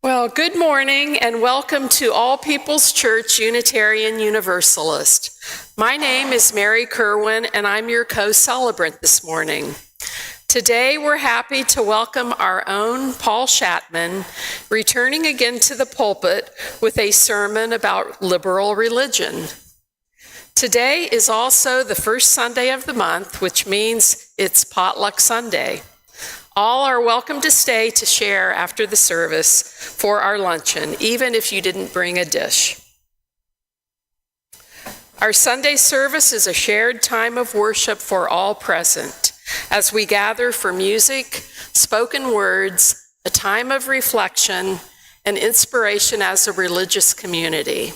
Well, good morning and welcome to All People's Church Unitarian Universalist. My name is Mary Kerwin and I'm your co-celebrant this morning. Today we're happy to welcome our own Paul Shatman, returning again to the pulpit with a sermon about liberal religion. Today is also the first Sunday of the month, which means it's Potluck Sunday. All are welcome to stay to share after the service for our luncheon, even if you didn't bring a dish. Our Sunday service is a shared time of worship for all present, as we gather for music, spoken words, a time of reflection, and inspiration as a religious community.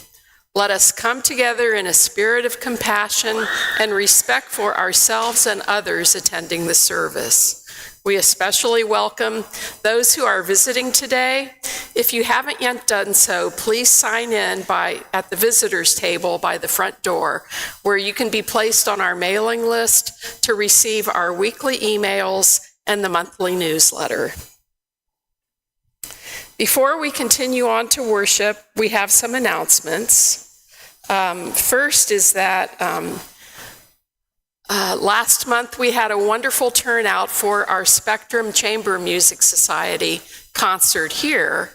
Let us come together in a spirit of compassion and respect for ourselves and others attending the service. We especially welcome those who are visiting today. If you haven't yet done so, please sign in at the visitors table by the front door, where you can be placed on our mailing list to receive our weekly emails and the monthly newsletter. Before we continue on to worship, we have some announcements. First is that last month we had a wonderful turnout for our Spectrum Chamber Music Society concert here.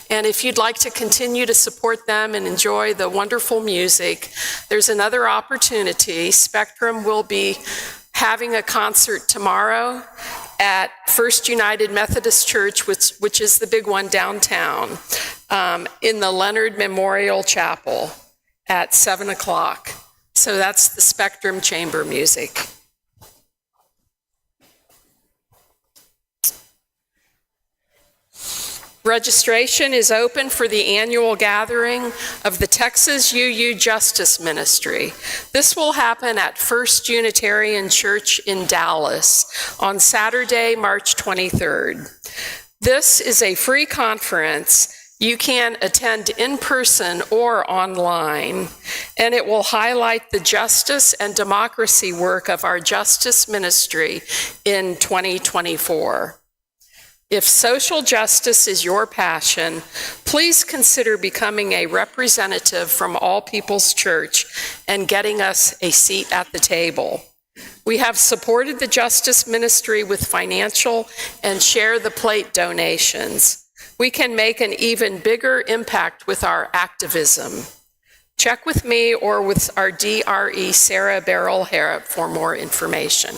And if you'd like to continue to support them and enjoy the wonderful music, there's another opportunity. Spectrum will be having a concert tomorrow at First United Methodist Church, which is the big one downtown, in the Leonard Memorial Chapel at 7 o'clock. So that's the Spectrum Chamber music. Registration is open for the annual gathering of the Texas UU Justice Ministry. This will happen at First Unitarian Church in Dallas on Saturday, March 23rd. This is a free conference. You can attend in person or online, and it will highlight the justice and democracy work of our justice ministry in 2024. If social justice is your passion, please consider becoming a representative from All People's Church and getting us a seat at the table. We have supported the justice ministry with financial and share the plate donations. We can make an even bigger impact with our activism. Check with me or with our DRE, Sarah Barrel-Harrop, for more information.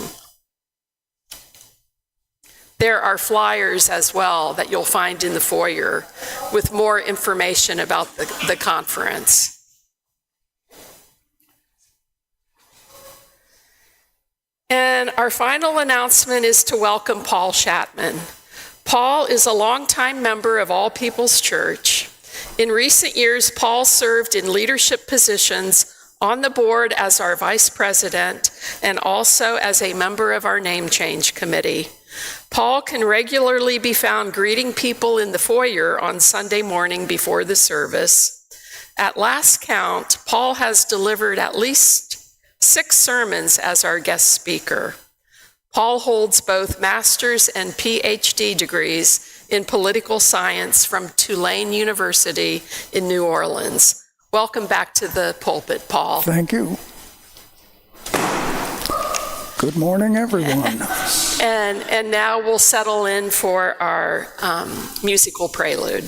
There are flyers as well that you'll find in the foyer with more information about the conference. And our final announcement is to welcome Paul Shatman. Paul is a longtime member of All People's Church. In recent years, Paul served in leadership positions on the board as our vice president and also as a member of our name change committee. Paul can regularly be found greeting people in the foyer on Sunday morning before the service. At last count, Paul has delivered at least 6 sermons as our guest speaker. Paul holds both master's and PhD degrees in political science from Tulane University in New Orleans. Welcome back to the pulpit, Paul. Thank you. Good morning, everyone. And now we'll settle in for our musical prelude.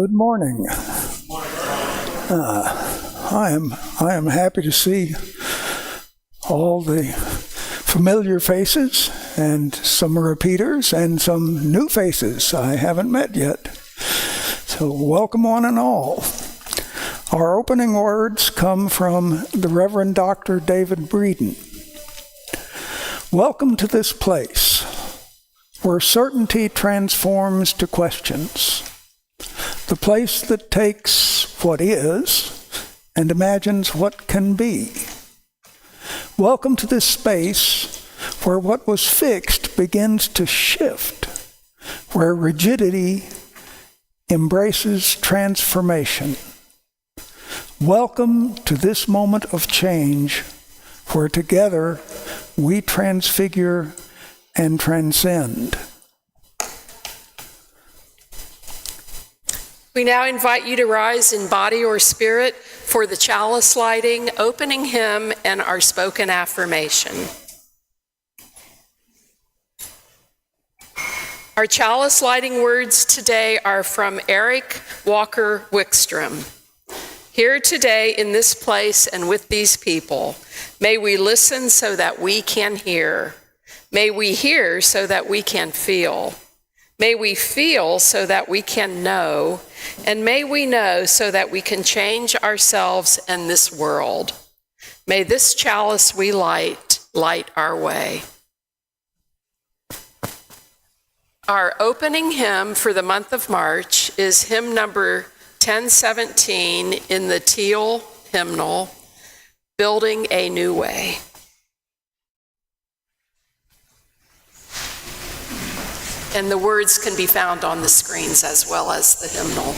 Good morning. I am happy to see all the familiar faces and some repeaters and some new faces I haven't met yet. So welcome one and all. Our opening words come from the Reverend Dr. David Breeden. Welcome to this place where certainty transforms to questions. The place that takes what is and imagines what can be. Welcome to this space where what was fixed begins to shift, where rigidity embraces transformation. Welcome to this moment of change where together we transfigure and transcend. We now invite you to rise in body or spirit for the chalice lighting, opening hymn, and our spoken affirmation. Our chalice lighting words today are from Eric Walker Wickstrom. Here today in this place and with these people, may we listen so that we can hear. May we hear so that we can feel. May we feel so that we can know, and may we know so that we can change ourselves and this world. May this chalice we light our way. Our opening hymn for the month of March is hymn number 1017 in the Teal hymnal, Building a New Way. And the words can be found on the screens as well as the hymnal.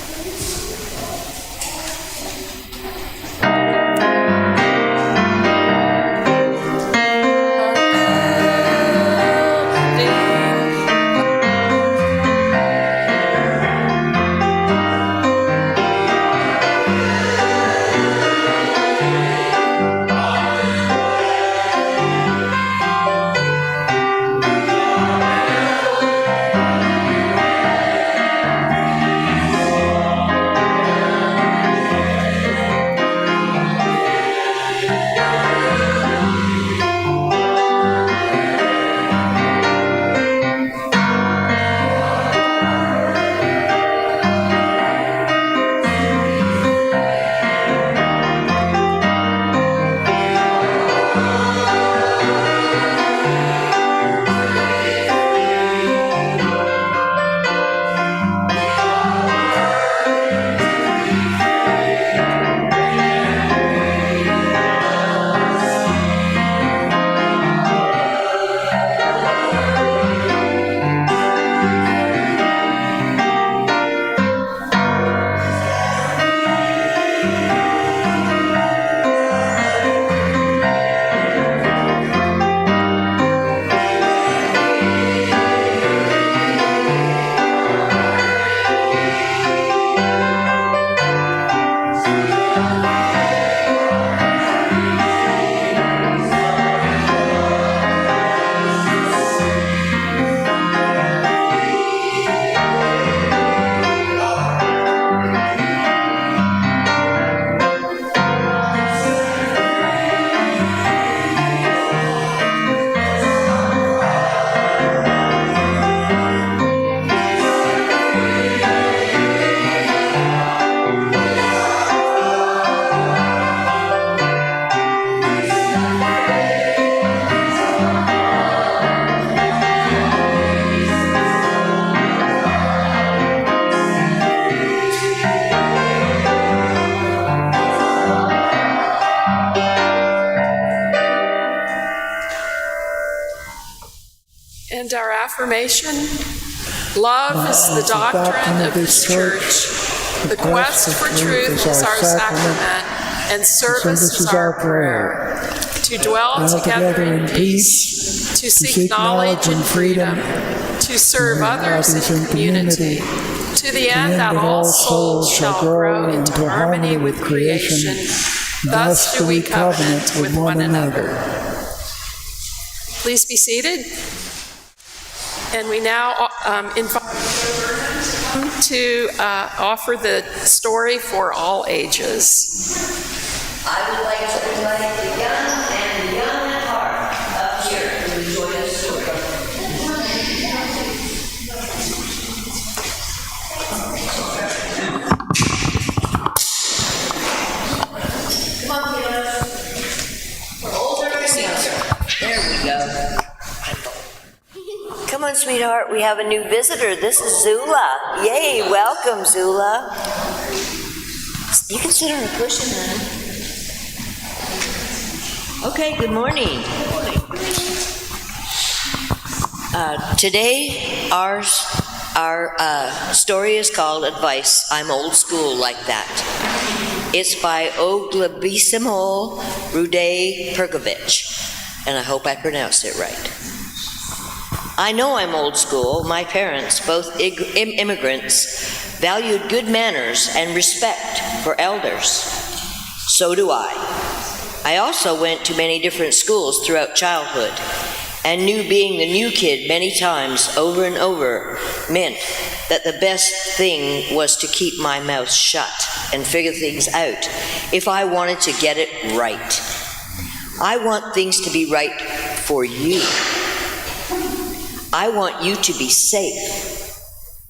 And our affirmation, love is the doctrine of this church. The quest for truth is our sacrament, and service is our prayer. To dwell together in peace, to seek knowledge and freedom, to serve others in community, to the end that all souls shall grow into harmony with creation. Thus do we covenant with one another. Please be seated. And we now invite to offer the story for all ages? I would like to invite the young and the young at heart up here to enjoy this story. Come on, kiddos. We're older and younger. There we go. Come on, sweetheart. We have a new visitor. This is Zula. Yay, welcome, Zula. You can sit on a cushion, honey. Okay, good morning. Today, our story is called Advice. I'm old school like that. It's by Oglebisimo Rude Perkovich, and I hope I pronounced it right. I know I'm old school. My parents, both immigrants, valued good manners and respect for elders. So do I. I also went to many different schools throughout childhood and knew being the new kid many times over and over meant that the best thing was to keep my mouth shut and figure things out if I wanted to get it right. I want things to be right for you. I want you to be safe.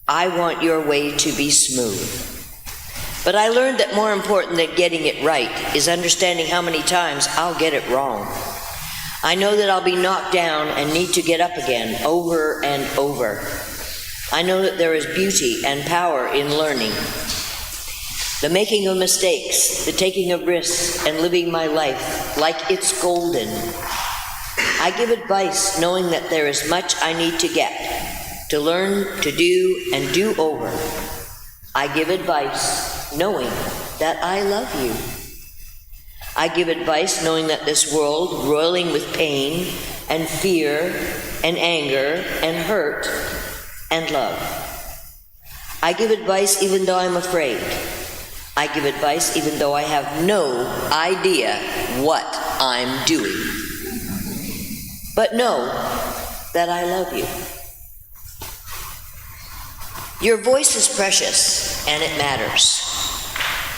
I want your way to be smooth. But I learned that more important than getting it right is understanding how many times I'll get it wrong. I know that I'll be knocked down and need to get up again over and over. I know that there is beauty and power in learning. The making of mistakes, the taking of risks, and living my life like it's golden. I give advice knowing that there is much I need to get, to learn, to do, and do over. I give advice knowing that I love you. I give advice knowing that this world, roiling with pain and fear and anger and hurt and love. I give advice even though I'm afraid. I give advice even though I have no idea what I'm doing. But know that I love you. Your voice is precious and it matters.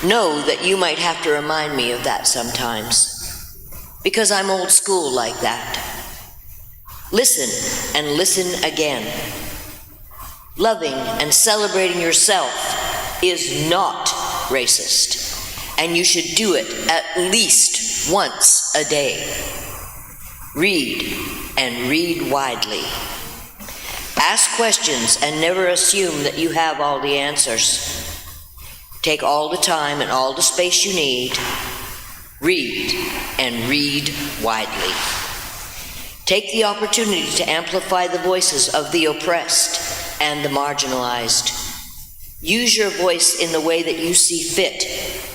Know that you might have to remind me of that sometimes, because I'm old school like that. Listen and listen again. Loving and celebrating yourself is not racist, and you should do it at least once a day. Read and read widely. Ask questions and never assume that you have all the answers. Take all the time and all the space you need. Read and read widely. Take the opportunity to amplify the voices of the oppressed and the marginalized. Use your voice in the way that you see fit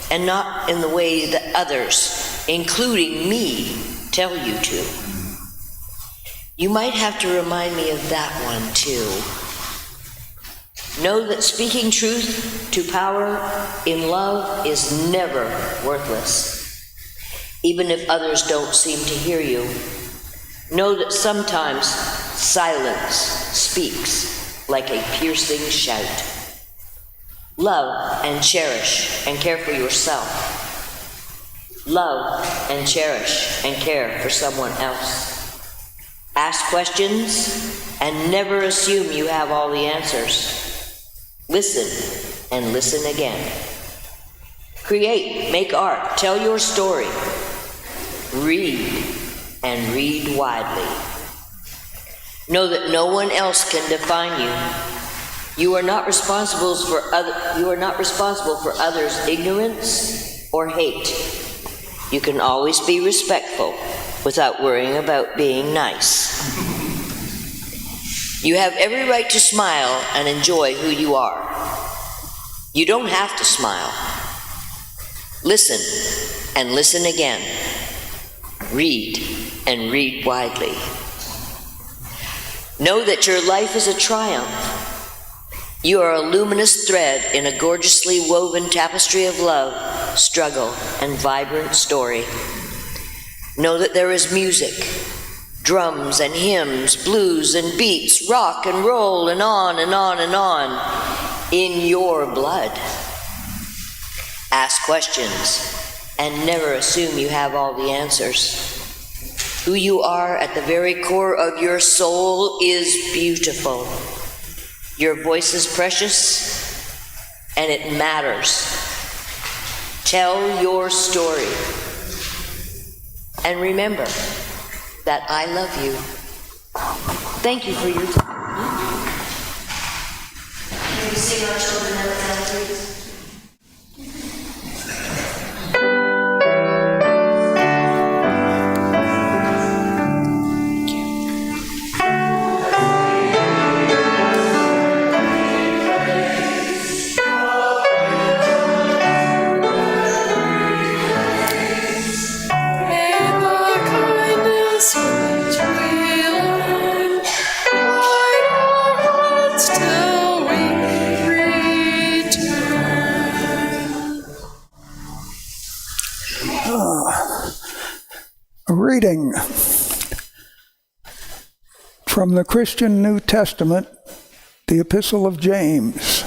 and not in the way that others, including me, tell you to. You might have to remind me of that one too. Know that speaking truth to power in love is never worthless, even if others don't seem to hear you. Know that sometimes silence speaks like a piercing shout. Love and cherish and care for yourself. Love and cherish and care for someone else. Ask questions and never assume you have all the answers. Listen and listen again. Create, make art, tell your story. Read and read widely. Know that no one else can define you. You are not responsible for others' ignorance or hate. You can always be respectful without worrying about being nice. You have every right to smile and enjoy who you are. You don't have to smile. Listen and listen again. Read and read widely. Know that your life is a triumph. You are a luminous thread in a gorgeously woven tapestry of love, struggle, and vibrant story. Know that there is music, drums and hymns, blues and beats, rock and roll, and on and on and on. in your blood. Ask questions and never assume you have all the answers. Who you are at the very core of your soul is beautiful. Your voice is precious and it matters. Tell your story. And remember that I love you. Thank you for your time. Can we sing our children out loud, please? A reading from the Christian New Testament, the Epistle of James,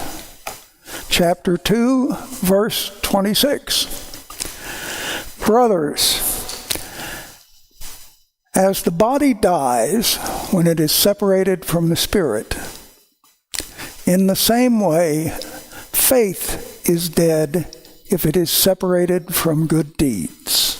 chapter 2, verse 26. Brothers, as the body dies when it is separated from the spirit, in the same way, faith is dead if it is separated from good deeds.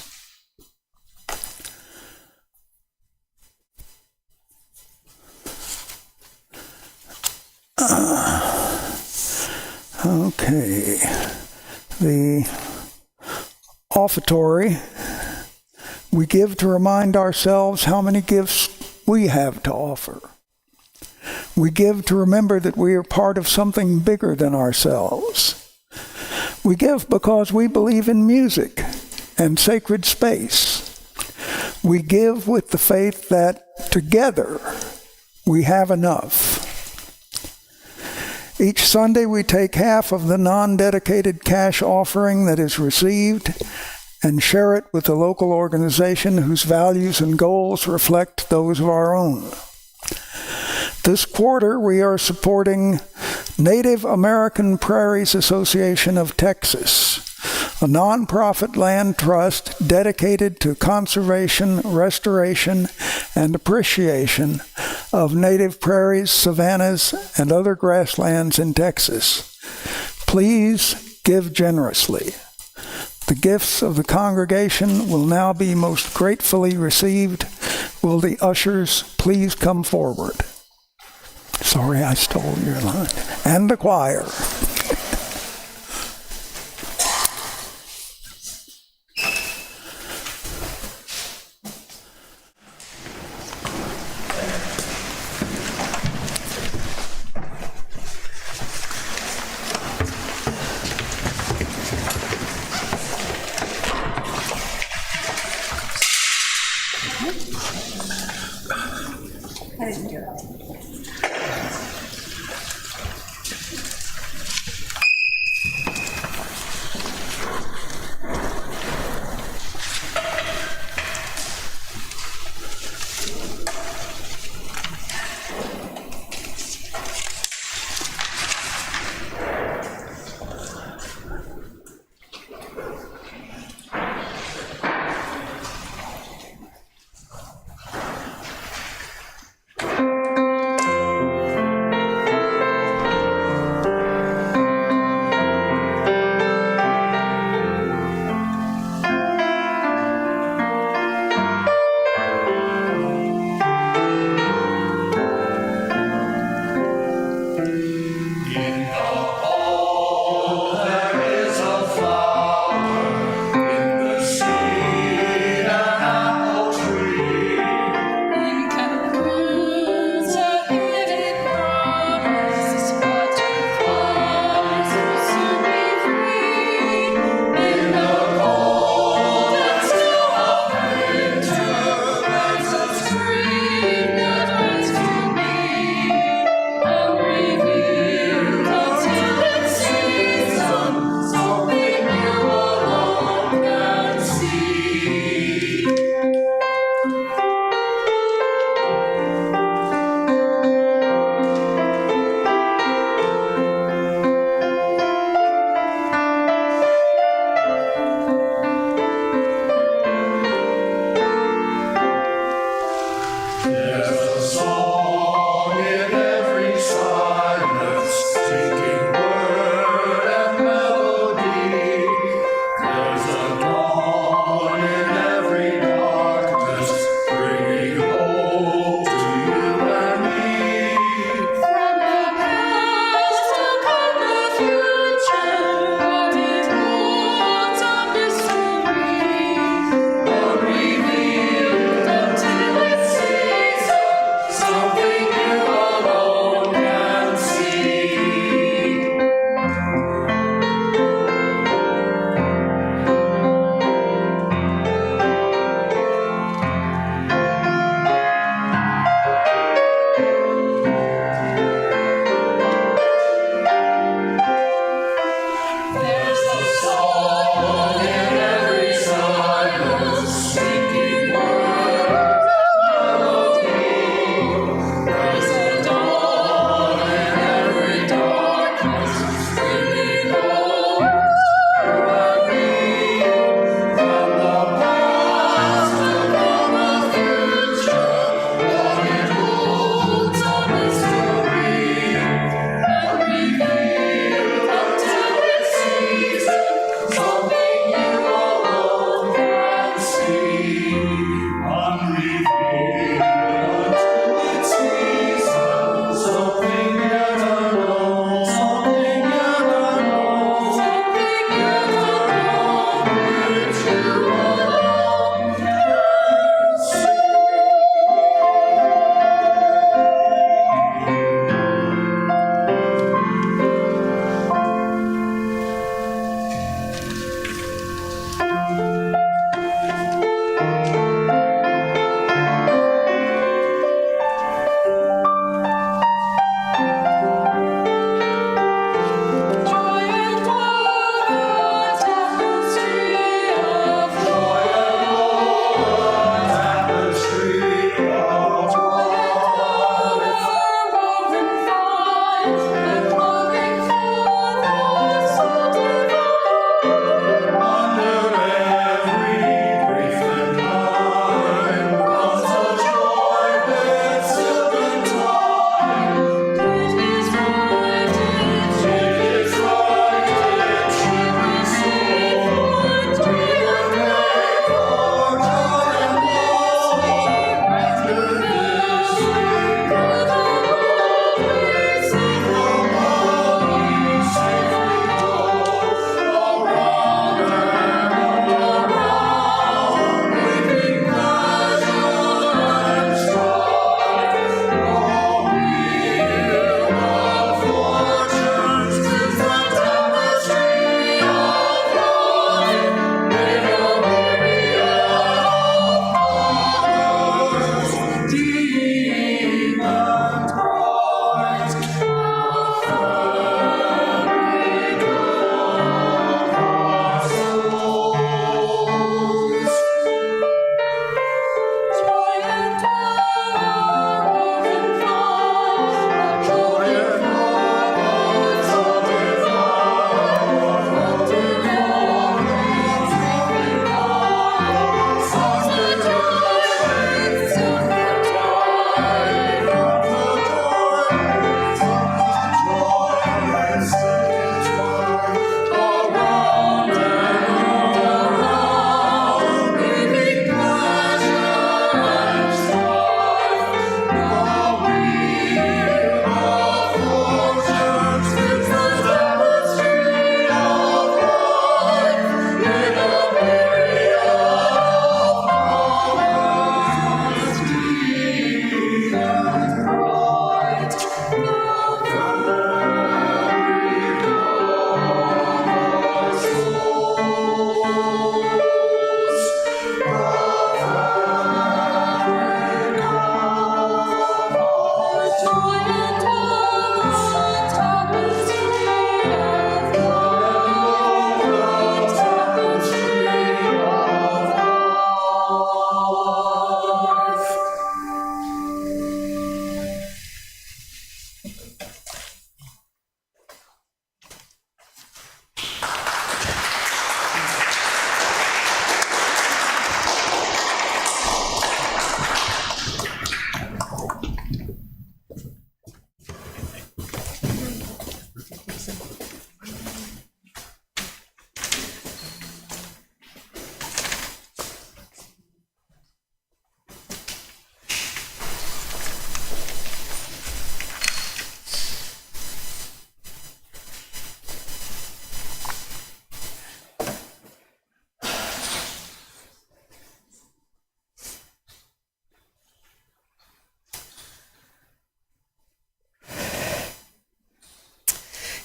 Okay, the offertory we give to remind ourselves how many gifts we have to offer. We give to remember that we are part of something bigger than ourselves. We give because we believe in music and sacred space. We give with the faith that together we have enough. Each Sunday we take half of the non-dedicated cash offering that is received and share it with the local organization whose values and goals reflect those of our own. This quarter we are supporting Native American Prairies Association of Texas, a nonprofit land trust dedicated to conservation, restoration, and appreciation of native prairies, savannas, and other grasslands in Texas. Please give generously. The gifts of the congregation will now be most gratefully received. Will the ushers please come forward? Sorry, I stole your line. And the choir. I didn't hear that.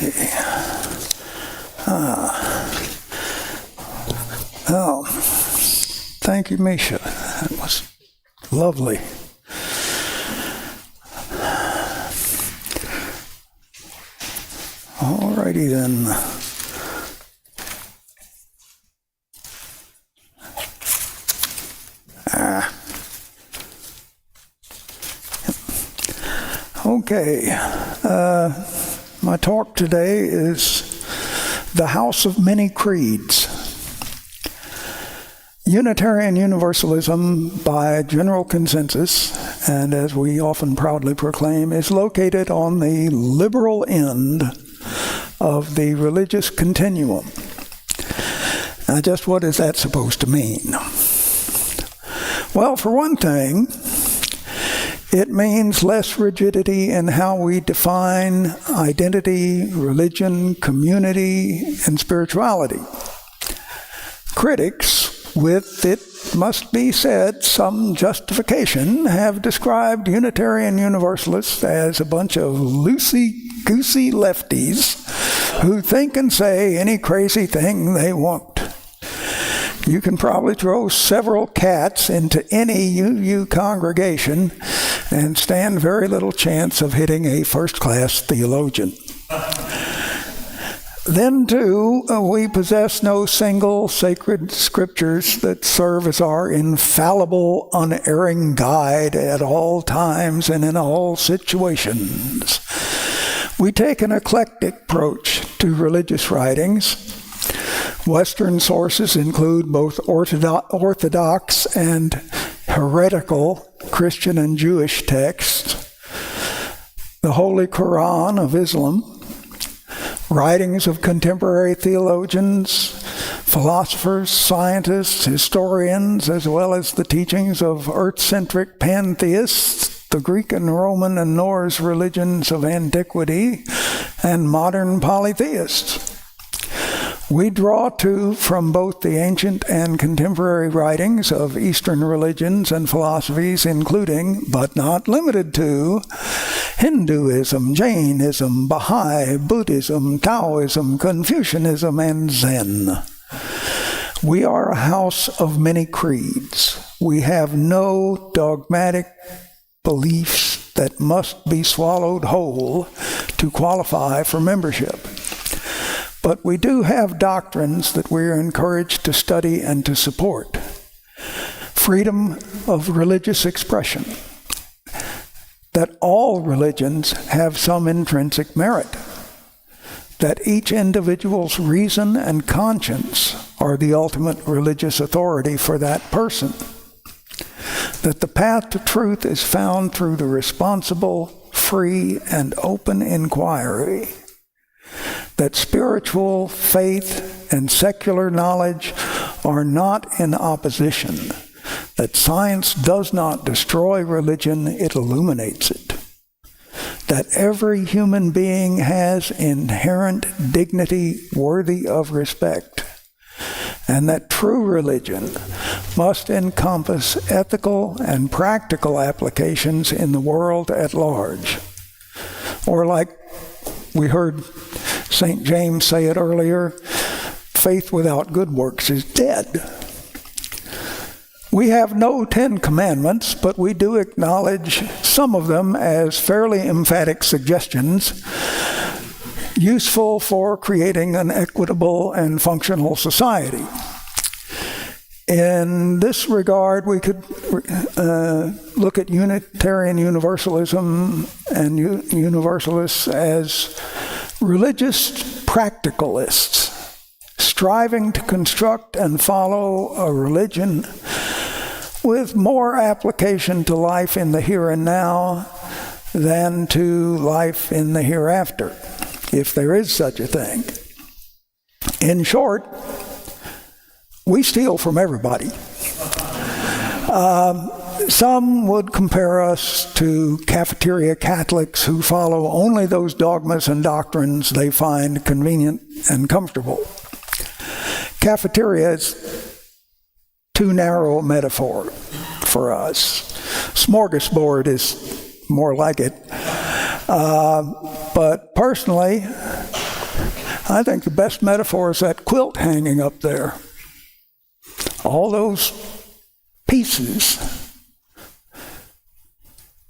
see. Oh, thank you, Misha. That was lovely. All righty then. Okay, my talk today is The House of Many Creeds. Unitarian Universalism, by general consensus, and as we often proudly proclaim, is located on the liberal end of the religious continuum. Now, just what is that supposed to mean? Well, for one thing, it means less rigidity in how we define identity, religion, community, and spirituality. Critics, with, it must be said, some justification, have described Unitarian Universalists as a bunch of loosey-goosey lefties who think and say any crazy thing they want. You can probably throw several cats into any UU congregation and stand very little chance of hitting a first-class theologian. Then, too, we possess no single sacred scriptures that serve as our infallible, unerring guide at all times and in all situations. We take an eclectic approach to religious writings. Western sources include both orthodox and heretical Christian and Jewish texts, the Holy Quran of Islam, writings of contemporary theologians, philosophers, scientists, historians, as well as the teachings of earth-centric pantheists, the Greek and Roman and Norse religions of antiquity, and modern polytheists. We draw, too, from both the ancient and contemporary writings of Eastern religions and philosophies, including, but not limited to, Hinduism, Jainism, Baha'i, Buddhism, Taoism, Confucianism, and Zen. We are a house of many creeds. We have no dogmatic beliefs that must be swallowed whole to qualify for membership. But we do have doctrines that we are encouraged to study and to support. Freedom of religious expression. That all religions have some intrinsic merit. That each individual's reason and conscience are the ultimate religious authority for that person. That the path to truth is found through the responsible, free, and open inquiry. That spiritual faith and secular knowledge are not in opposition, that science does not destroy religion, it illuminates it, that every human being has inherent dignity worthy of respect, and that true religion must encompass ethical and practical applications in the world at large. Or like we heard St. James say it earlier, faith without good works is dead. We have no 10 commandments, but we do acknowledge some of them as fairly emphatic suggestions, useful for creating an equitable and functional society. In this regard, we could look at Unitarian Universalism and Universalists as religious practicalists, striving to construct and follow a religion with more application to life in the here and now than to life in the hereafter, if there is such a thing. In short, we steal from everybody. Some would compare us to cafeteria Catholics who follow only those dogmas and doctrines they find convenient and comfortable. Cafeteria is too narrow a metaphor for us. Smorgasbord is more like it. But personally, I think the best metaphor is that quilt hanging up there. All those pieces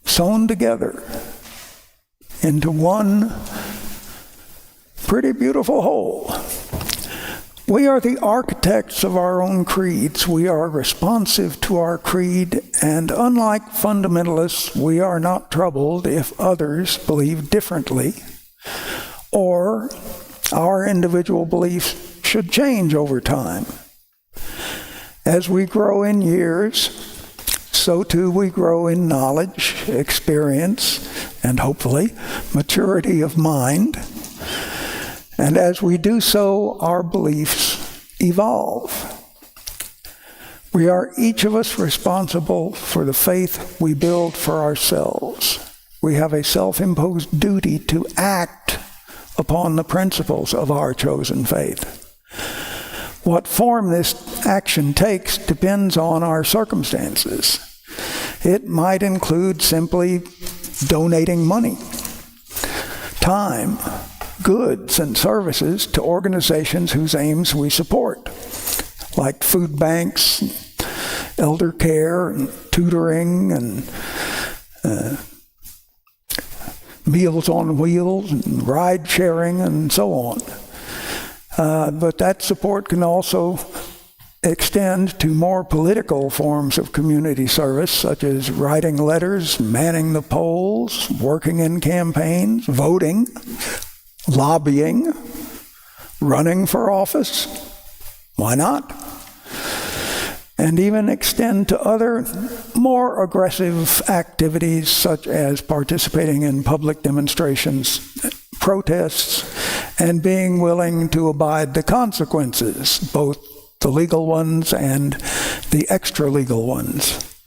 sewn together into one pretty beautiful whole. We are the architects of our own creeds. We are responsive to our creed, and unlike fundamentalists, we are not troubled if others believe differently, or our individual beliefs should change over time. As we grow in years, so too we grow in knowledge, experience, and hopefully maturity of mind. And as we do so, our beliefs evolve. We are each of us responsible for the faith we build for ourselves. We have a self-imposed duty to act upon the principles of our chosen faith. What form this action takes depends on our circumstances. It might include simply donating money, time, goods, and services to organizations whose aims we support, like food banks, elder care, and tutoring, and Meals on Wheels, and ride sharing, and so on. But that support can also extend to more political forms of community service, such as writing letters, manning the polls, working in campaigns, voting, lobbying, running for office. Why not? And even extend to other more aggressive activities, such as participating in public demonstrations, protests, and being willing to abide the consequences, both the legal ones and the extra-legal ones,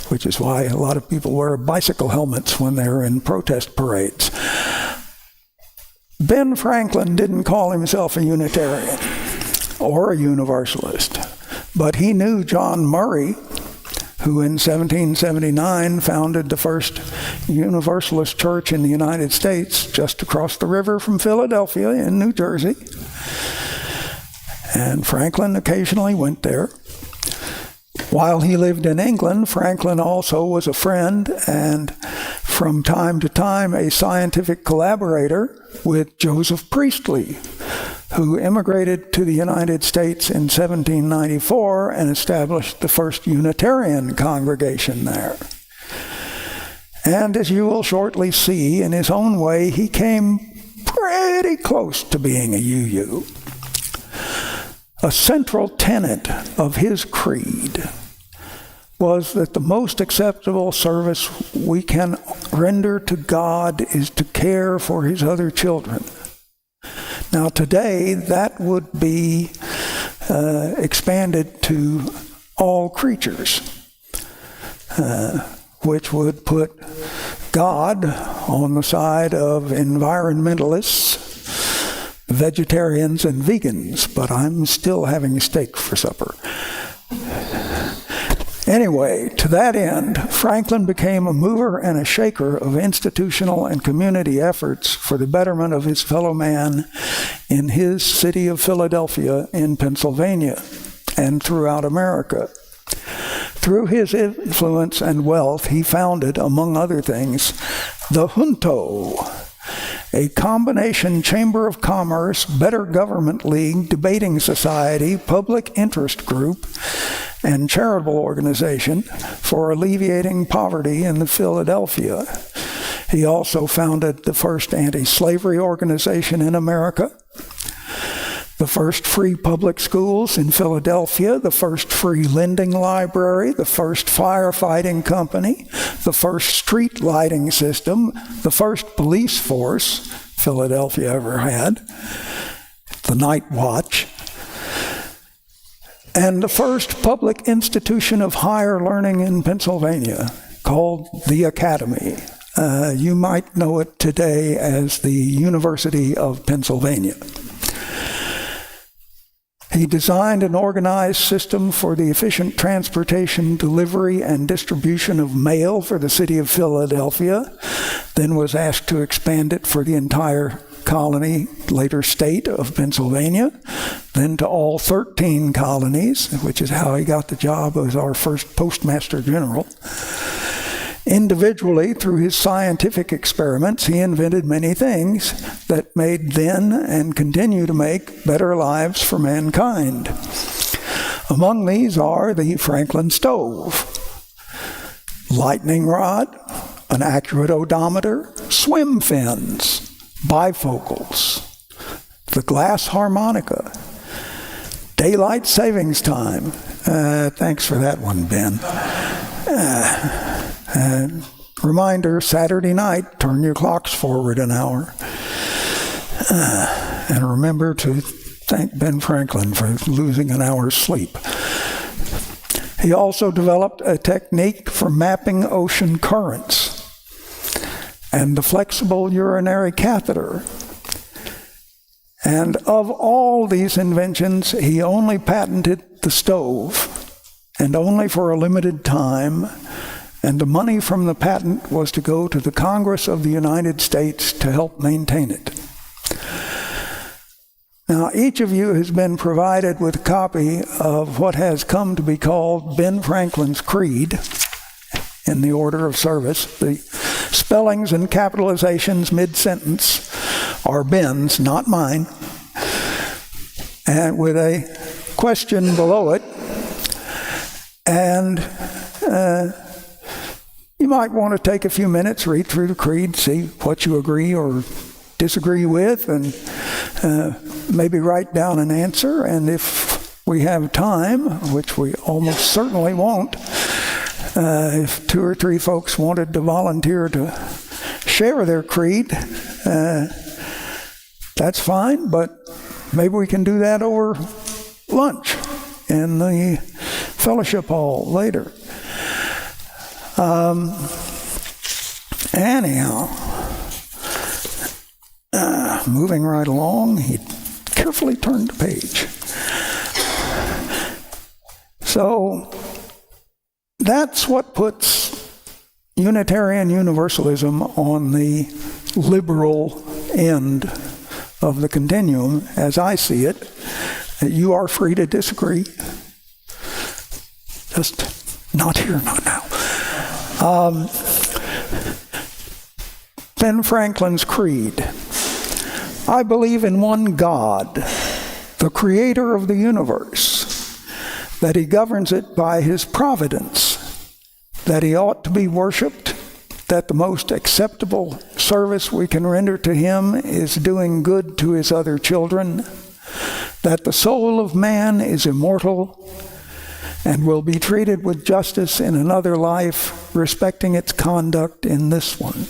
which is why a lot of people wear bicycle helmets when they're in protest parades. Ben Franklin didn't call himself a Unitarian or a Universalist, but he knew John Murray, who in 1779 founded the first Universalist church in the United States just across the river from Philadelphia in New Jersey. And Franklin occasionally went there. While he lived in England, Franklin also was a friend and from time to time a scientific collaborator with Joseph Priestley, who immigrated to the United States in 1794 and established the first Unitarian congregation there. And as you will shortly see, in his own way, he came pretty close to being a UU. A central tenet of his creed was that the most acceptable service we can render to God is to care for his other children. Now today, that would be expanded to all creatures, which would put God on the side of environmentalists, vegetarians, and vegans, but I'm still having steak for supper. Anyway, to that end, Franklin became a mover and a shaker of institutional and community efforts for the betterment of his fellow man in his city of Philadelphia in Pennsylvania and throughout America. Through his influence and wealth, he founded, among other things, the Junto, a combination Chamber of Commerce, Better Government League, debating society, public interest group, and charitable organization for alleviating poverty in Philadelphia. He also founded the first anti-slavery organization in America, the first free public schools in Philadelphia, the first free lending library, the first firefighting company, the first street lighting system, the first police force Philadelphia ever had, the Night Watch, and the first public institution of higher learning in Pennsylvania called the Academy. You might know it today as the University of Pennsylvania. He designed an organized system for the efficient transportation, delivery, and distribution of mail for the city of Philadelphia, then was asked to expand it for the entire colony, later state of Pennsylvania, then to all 13 colonies, which is how he got the job as our first Postmaster General. Individually, through his scientific experiments, he invented many things that made then and continue to make better lives for mankind. Among these are the Franklin stove, lightning rod, an accurate odometer, swim fins, bifocals, the glass harmonica, daylight savings time. Thanks for that one, Ben. Reminder, Saturday night, turn your clocks forward an hour. And remember to thank Ben Franklin for losing an hour's sleep. He also developed a technique for mapping ocean currents and the flexible urinary catheter. And of all these inventions, he only patented the stove, and only for a limited time, and the money from the patent was to go to the Congress of the United States to help maintain it. Now, each of you has been provided with a copy of what has come to be called Ben Franklin's Creed in the order of service. The spellings and capitalizations mid-sentence are Ben's, not mine, and with a question below it. And you might want to take a few minutes, read through the creed, see what you agree or disagree with, and maybe write down an answer. And if we have time, which we almost certainly won't, if 2 or 3 folks wanted to volunteer to share their creed, that's fine, but maybe we can do that over lunch in the fellowship hall later. Anyhow, moving right along, he carefully turned the page. So that's what puts Unitarian Universalism on the liberal end of the continuum, as I see it. You are free to disagree. Just not here, not now. Ben Franklin's Creed. I believe in one God, the creator of the universe, that he governs it by his providence, that he ought to be worshiped, that the most acceptable service we can render to him is doing good to his other children, that the soul of man is immortal and will be treated with justice in another life, respecting its conduct in this one.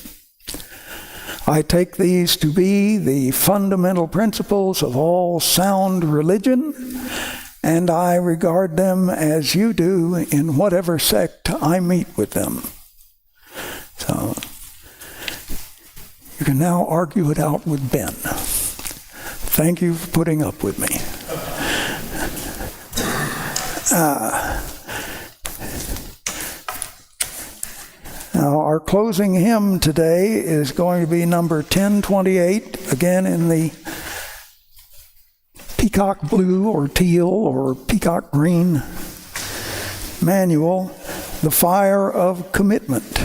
I take these to be the fundamental principles of all sound religion, and I regard them as you do in whatever sect I meet with them. So, you can now argue it out with Ben. Thank you for putting up with me. Now, our closing hymn today is going to be number 1028, again in the peacock blue or teal or peacock green manual, The Fire of Commitment.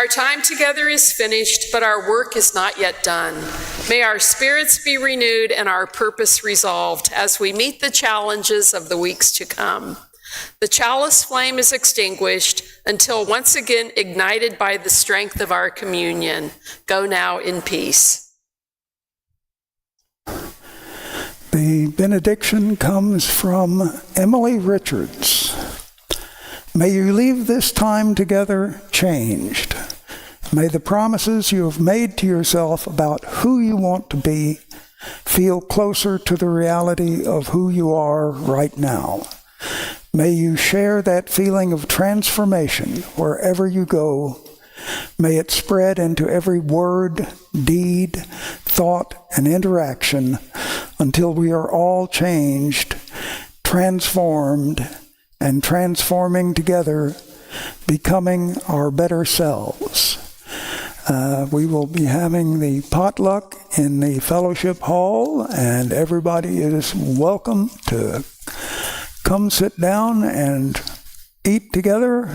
Our time together is finished, but our work is not yet done. May our spirits be renewed and our purpose resolved as we meet the challenges of the weeks to come. The chalice flame is extinguished until once again ignited by the strength of our communion. Go now in peace. The benediction comes from Emily Richards. May you leave this time together changed. May the promises you have made to yourself about who you want to be feel closer to the reality of who you are right now. May you share that feeling of transformation wherever you go. May it spread into every word, deed, thought, and interaction until we are all changed, transformed, and transforming together, becoming our better selves. We will be having the potluck in the fellowship hall, and everybody is welcome to come sit down and eat together.